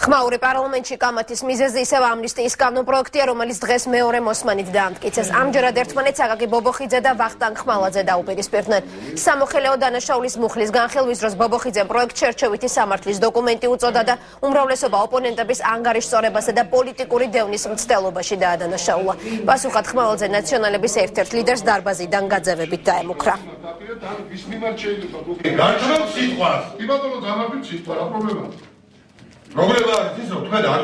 ხმაური პარლამენტში კამათის მიზეზი ისევ ამნისტიის კანონპროექტია, რომელიც დღეს მეორე მოსმენით დაამტკიცეს. ამჯერად ერთმანეთს აკაკი ბობოხიძე და ვახტანგ ხმალაძე დაუპირისპირდნენ. სამოხელეო დანაშაულის მუხლის განხილვის დროს ბობოხიძემ პროექტ შერჩევითი სამართლის დოკუმენტი უწოდა და უმრავლესობა ოპონენტების ანგარიშსწორებასა და პოლიტიკური დევნის მცდელობაში დაადანაშაულა. პასუხად ხმალაძე ნაციონალების ერთ-ერთ ლიდერს დარბაზიდან გაძევებით დაემუქრა. პრობლემა არის ის, რომ თქვენ არ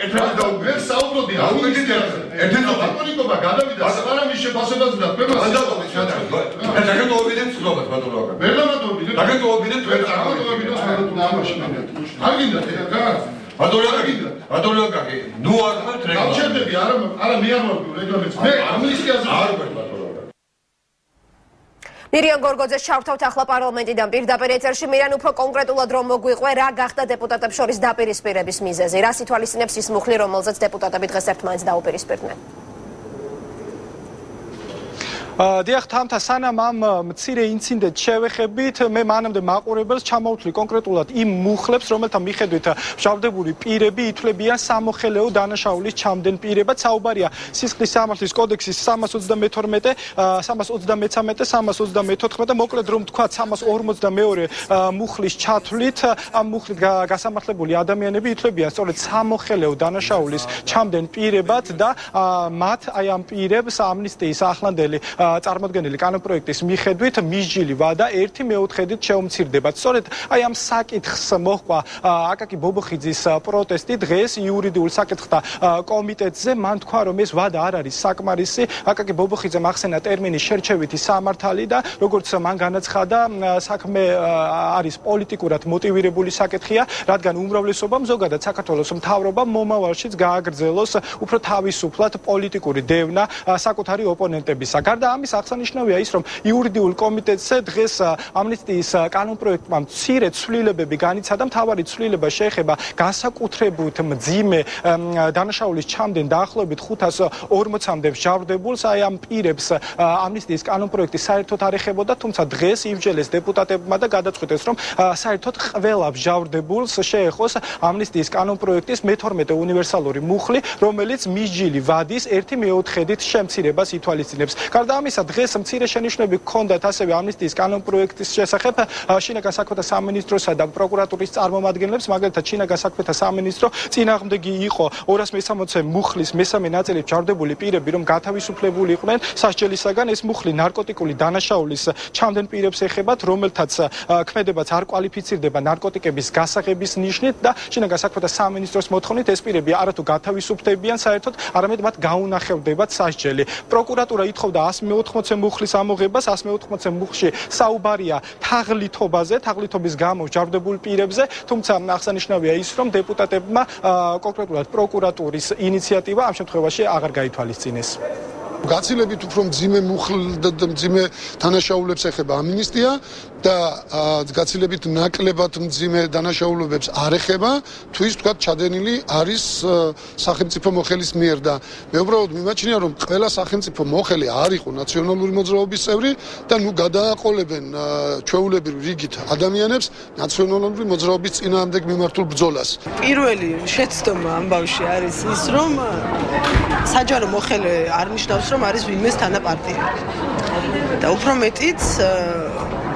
ერთ-ერთი საუბრობდი ერთ-ერთი აპონიკობა გადავიდა საღამის შეფასებაზე და თქვენ დაგეტოვებინეთ ცნობას ბატონო აკაკი. ვერ დამატოვებინეთ. დაგეტოვებინეთ თქვენ წარმატებებინოთ მაშინ. არ გინდა რა? ბატონო აკაკი, ნუ არ ხართ რეგლამენტი. გავჩერდები, არა მე არ ვარ რეგლამენტს. მე ამნისტიაზე არ ვარ ბატონო. მირიან გორგოძეს შევთავთ ახლა პარლამენტიდან პირდაპირ ეთერში. მირიან, უფრო კონკრეტულად რომ მოგვიყვე, რა გახდა დეპუტატებს შორის დაპირისპირების მიზეზი? რას ითვალისწინებს ის მუხლი, რომელზეც დეპუტატები დღეს ერთმანეთს დაუპირისპირდნენ? დიახ, თამთა, სანამ ამ მცირე ინციდენტს შევეხებით, მე მანამდე მაყურებელს ჩამოვთვლი კონკრეტულად იმ მუხლებს, რომელთა მიხედვით მჟავდებული პირები ითვლებიან სამოხელეო დანაშაულის ჩამდენ პირებად. საუბარია სისხლის სამართლის კოდექსის 332, 333, 334, მოკლედ რომ თქვა 342 მუხლის ჩათვლით, ამ მუხლით გასამართლებული ადამიანები ითვლებიან სწორედ სამოხელეო დანაშაულის ჩამდენ პირებად და მათ აი ამ პირებს ამნისტიის ახლანდელი წარმოდგენილი კანონპროექტის მიხედვით მისჯილი ვადა 1/4-ით შეუმცირდებათ. სწორედ აი ამ საკითხს მოჰყვა აკაკი ბობოხიძის პროტესტი დღეს იურიდიულ საკითხთა კომიტეტზე. მან თქვა, რომ ეს ვადა არ არის საკმარისი. აკაკი ბობოხიძემ ახსენა ტერმინი შერჩევითი სამართალი და როგორც მან განაცხადა, საქმე არის პოლიტიკურად მოტივირებული საკითხია, რადგან უმრავლესობამ, ზოგადად საქართველოს მთავრობამ მომავალშიც გააგრძელოს უფრო თავისუფლად პოლიტიკური დევნა საკუთარი ოპონენტებისა. გარდა ამის აღსანიშნავია ის, რომ იურიდიულ კომიტეტზე დღეს ამნისტიის კანონპროექტმა მცირე ცვლილებები განიცადა. მთავარი ცვლილება შეეხება განსაკუთრებით მძიმე დანაშაულის ჩამდენ დაახლოებით 540-მდე მჟავდებულს. აი ამ პირებს ამნისტიის კანონპროექტი საერთოდ არ ეხებოდა, თუმცა დღეს ივჯელეს დეპუტატებმა და გადაწყვიტეს, რომ საერთოდ ყველა მჟავდებულს შეეხოს ამნისტიის კანონპროექტის მე-12 უნივერსალური მუხლი, რომელიც მისჯილი ვადის 1/4-ით შემცირებას ითვალისწინებს. გარდა ამისა, დღეს მცირე შენიშვნები ჰქონდათ ასევე ამნისტიის კანონპროექტის შესახებ შინაგან საქმეთა სამინისტროსა და პროკურატურის წარმომადგენლებს, მაგალითად შინაგან საქმეთა სამინისტრო წინააღმდეგი იყო 260 მუხლის მესამე ნაწილით მჟავდებული პირები, რომ გათავისუფლებული იყვნენ სასჯელისაგან. ეს მუხლი ნარკოტიკული დანაშაულის ჩამდენ პირებს ეხებათ, რომელთაც ქმედებაც არ კვალიფიცირდება ნარკოტიკების გასაღების ნიშნით და შინაგან საქმეთა სამინისტროს მოთხოვნით ეს პირები არათუ გათავისუფლებიან საერთოდ, არამედ მათ გაუნახებდებათ სასჯელი. პროკურატურა ითხოვდა 180 მუხლის ამოღებას. 180 მუხლში საუბარია თაღლითობაზე, თაღლითობის გამო მჟავდებულ პირებზე, თუმცა აღსანიშნავია ის, რომ დეპუტატებმა კონკრეტულად პროკურატურის ინიციატივა ამ შემთხვევაში აღარ გაითვალისწინეს. გაცილებით უფრო მძიმე მძიმე დანაშაულებს ეხება ამნისტია და გაცილებით ნაკლებად მძიმე დანაშაულებებს არ ეხება, თუ ის თქვა ჩადენილი არის სახელმწიფო მოხელის მიერ და მე უბრალოდ მიმაჩნია, რომ ყველა სახელმწიფო მოხელი არ იყო ნაციონალური მოძრაობის წევრი და ნუ გადააყოლებენ ჩვეულებრივ რიგით ადამიანებს ნაციონალური მოძრაობის წინააღმდეგ მიმართულ ბრძოლას. პირველი შეცდომა ამბავში არის ის, რომ საჯარო მოხელე არ ნიშნავს, რომ არის ვინმეს თანაპარტია. და უფრო მეტიც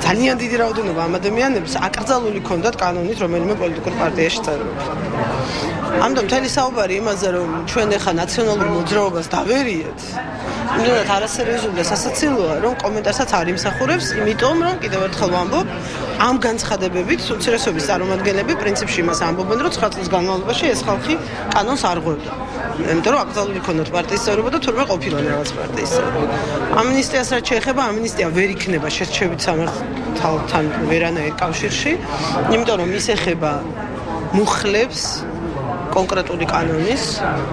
ძალიან დიდი რაოდენობა ამ ადამიანებს აკრძალული ჰქონდათ კანონით რომელიმე პოლიტიკურ პარტიაში წევრობა. ამიტომ მთელი საუბარი იმაზე, რომ ჩვენ ახლა ნაციონალურ მოძრაობას დავერიეთ, იმდენად არასერიოზული და სასაცილოა, რომ კომენტარსაც არ იმსახურებს, იმიტომ რომ კიდევ ერთხელ ვამბობ, ამ განცხადებებით უმცირესობის წარმომადგენლები პრინციპში იმას ამბობენ, რომ 9 წლის განმავლობაში ეს ხალხი კანონს არ ღვევდა. იმიტომ რომ აკრძალული ჰქონდათ პარტიის წევრობა და თურმე ყოფილან რაღაც პარტიის წევრი. ამნისტიას რაც შეეხება, ამნისტია ვერ იქნება შერჩევით სამართალთან ვერანაირ კავშირში, იმიტომ რომ ის ეხება მუხლებს კონკრეტული კანონის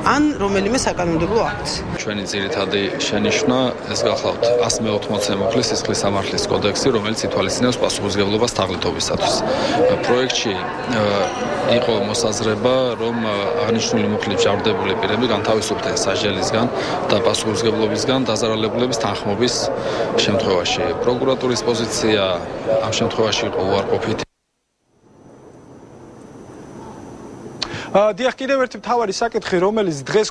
ან რომელიმე საკანონმდებლო აქტს. ჩვენი ძირითადი შენიშვნა ეს გახლავთ 180 მუხლის სისხლის სამართლის კოდექსი, რომელიც ითვალისწინებს პასუხისმგებლობას თაღლითობისათვის. პროექტში იყო მოსაზრება, რომ აღნიშნული მუხლით მჟავდებული პირები განთავისუფლდნენ სასჯელისგან და პასუხისმგებლობისგან დაზარალებულების თანხმობის შემთხვევაში. პროკურატურის პოზიცია ამ შემთხვევაში იყო უარყოფითი. დიახ, კიდევ ერთი მთავარი საკითხი, რომელიც დღეს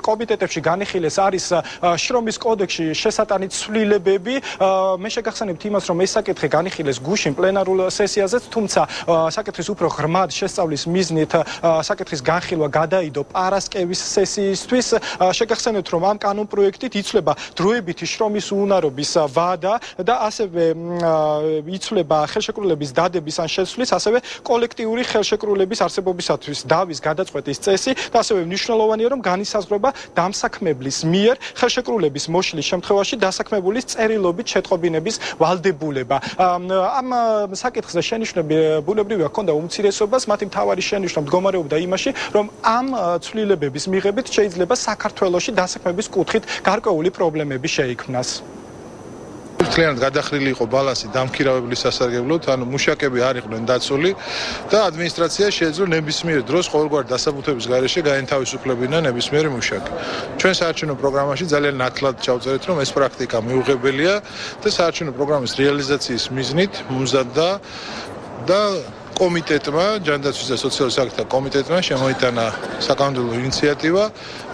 კომიტეტებში განიხილეს, არის შრომის კოდექსში შესატანით ცვლილებები. მე შეგახსენებთ იმას, რომ ეს საკითხი განიხილეს გუშინ პლენარულ სესიაზეც, თუმცა საკითხის უფრო ღრმად შესწავლის მიზნით საკითხის განხილვა გადაიდო პარასკევის სესიისთვის. შეგახსენებთ, რომ ამ კანონპროექტით იცვლება დროებითი შრომის უუნარობის ვადა და ასევე იცვლება ხელშეკრულების დადების ან შეცვლის, ასევე კოლექტიური ხელშეკრულების არსებობისათვის დავის გადაწყვეტის წესი და ასევე მნიშვნელოვანია, რომ განისაზღვრება დამსაქმებლის მიერ ხელშეკრულების მოშლის შემთხვევაში დასაქმებულის წერილობით შეტყობინების ვალდებულება. ამ საკითხზე შენიშვნები ბუნებრივია ჰქონდა უმცირესობას, მათი მთავარი შენიშვნა მდგომარეობდა იმაში, რომ ამ ცვლილებების მიღებით შეიძლება საქართველოში დასაქმების კუთხით გარკვეული პრობლემები შეიქმნას. მთლიანად გადახრილი იყო ბალანსი დამქირავებლის სასარგებლოდ, ანუ მუშაკები არ იყვნენ დაცული და ადმინისტრაცია შეეძლო ნებისმიერ დროს ყოველგვარი დასაბუთების გარეშე გაენთავისუფლებინა ნებისმიერი მუშაკი. ჩვენ საარჩევნო პროგრამაში ძალიან ნათლად ჩავწერეთ, რომ ეს პრაქტიკა მიუღებელია და საარჩევნო პროგრამის რეალიზაციის მიზნით მომზადდა და კომიტეტმა, ჯანდაცვის და სოციალური საკითხთა კომიტეტმა შემოიტანა საკანონმდებლო ინიციატივა,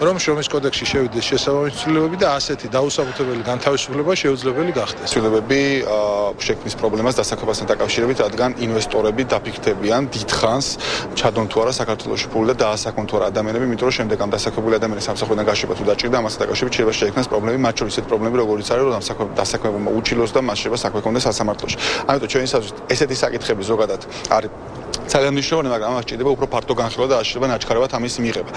რომ შრომის კოდექსში შევიდეს შესაბამისი ცვლილებები და ასეთი დაუსაბუთებელი განთავისუფლება შეუძლებელი გახდეს. ცვლილებები შექმნის პრობლემას დასაქმებასთან დაკავშირებით, რადგან ინვესტორები დაფიქრდებიან დიდხანს ჩადონ თუ არა საქართველოში ფული და დაასაქმონ თუ არა ადამიანები, იმიტომ რომ შემდეგ ამ დასაქმებული ადამიანის სამსახურიდან გაშვება თუ დაჭირდა, ამასთან დაკავშირებით შეიძლება შეექმნას პრობლემები, მათ შორის ესეთი პრობლემები, როგორიც არის, რომ დასაქმებულმა უჩილოს და მას შეიძლება საქმე ჰქონდეს სასამართლოში. ამიტომ ჩვენისათვის ესეთი საკითხები ზოგადად არის ძალიან მნიშვნელოვანი, მაგრამ ამას ჭირდება უფრო ფართო განხილვა და შეიძლება ნაჩქარევად ამის მიღება.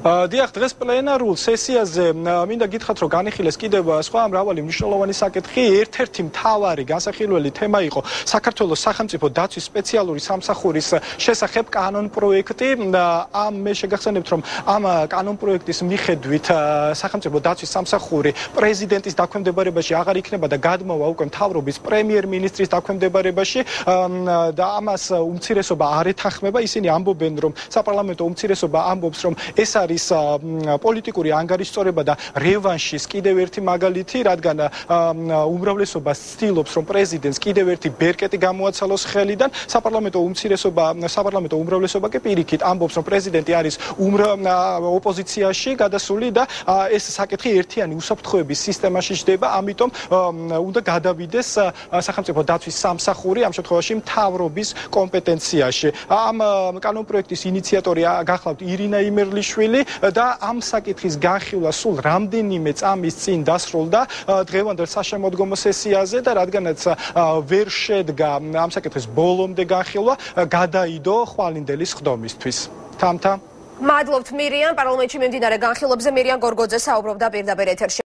დიახ, დღეს პლენარულ სესიაზე მინდა გითხრათ, რომ განიხილეს კიდევ სხვა მრავალი მნიშვნელოვანი საკითხი. ერთ-ერთი მთავარი განსახილველი თემა იყო საქართველოს სახელმწიფო დაცვის სპეციალური სამსახურის შესახებ კანონპროექტი. მე შეგახსენებთ, რომ ამ კანონპროექტის მიხედვით სახელმწიფო დაცვის სამსახური პრეზიდენტის დაქვემდებარებაში აღარ იქნება და გადმოვა უკვე მთავრობის პრემიერ-მინისტრის დაქვემდებარებაში და ამას უმცირესობა არ ეთანხმება. ისინი ამბობენ, რომ საპარლამენტო უმცირესობა ამბობს, რომ ეს არის პოლიტიკური ანგარიშწორება და რევანშის კიდევ ერთი მაგალითი, რადგან უმრავლესობა ცდილობს, რომ პრეზიდენტს კიდევ ერთი ბერკეტი გამოაცალოს ხელიდან. საპარლამენტო უმრავლესობა კი პირიქით ამბობს, რომ პრეზიდენტი არის ოპოზიციაში გადასული და ეს საკითხი ერთიანი უსაფრთხოების სისტემაში ჯდება, ამიტომ უნდა გადავიდეს სახელმწიფო დაცვის სამსახური ამ შემთხვევაში მთავრობის კომპეტენციაში. ამ კანონპროექტის ინიციატორი გახლავთ ირინა იმერლიშვილი და ამ საკითხის განხილვა სულ რამდენიმე წამის წინ დასრულდა დღევანდელ საშემოდგომო სესიაზე და რადგანაც ვერ შედგა ამ საკითხის ბოლომდე განხილვა, გადაიდო ხვალინდელის ხდომისთვის. თამთა. მადლობთ მირიან, პარლამენტში მიმდინარე განხილვებზე მირიან გორგოძე საუბრობდა პირდაპირ ეთერში.